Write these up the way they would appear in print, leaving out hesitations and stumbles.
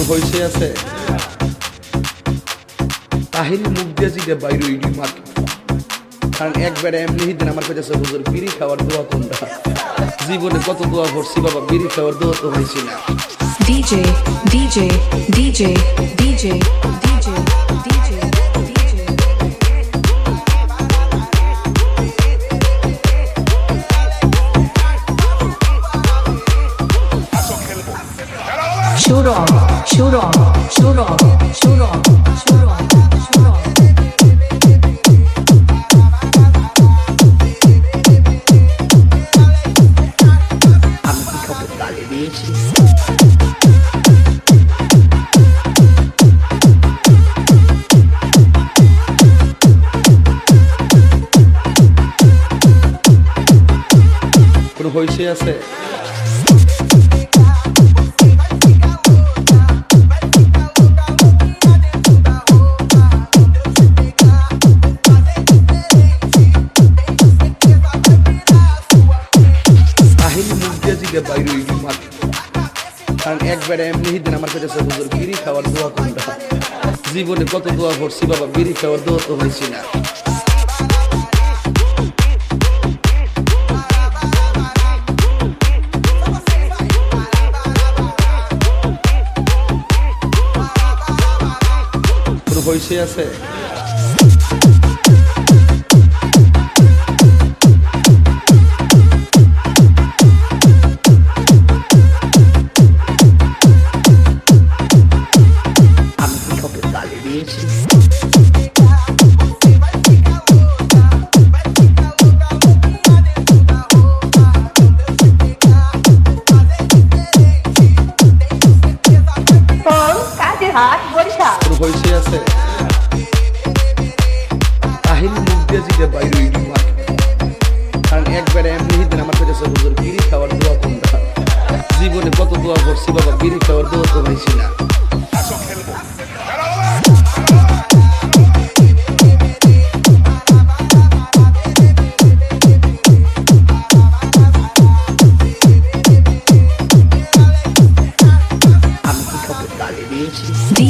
হয়েছে আছে তাহিনী মুখ দিয়ে জিগে বাইরে ইডি মার কারণ একবারে এমনি দিন আমার কাছে হুজুর বিড়ি খাওয়ার দোয়া কোনটা জীবনে কত দোয়া করছি বাবা বিড়ি খাওয়ার দোয়া তো হয়েছি না DJ DJ DJ DJ DJ DJ DJ Shoot on, shoot on, shoot on, shoot on, shoot on, shoot on. আমি কি কাউকে গালি দিয়েছি কোনো হয়েছে আছে বাইরে ইডি মার কারণ একবারে এমনি দিন আমার কাছে হুজুর বিড়ি খাওয়ার দোয়া কোনটা জীবনে কত দোয়া করছি বাবা বিড়ি খাওয়ার দোয়া তো হয়েছি না কোনো হয়েছে আছে হয়েছে আছে তাহিনী মুখ দিয়ে জিগে বাইরে ইডি মার কারণ একবারে এমনি দিন আমার কাছে হুজুর বিড়ি খাওয়ার দোয়া কোনটা জীবনে কত দোয়া করছি বাবা বিড়ি খাওয়ার দোয়া তো হয়েছি না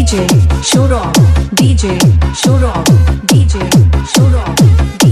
DJ, shoot on, DJ, shoot on, DJ, shoot on.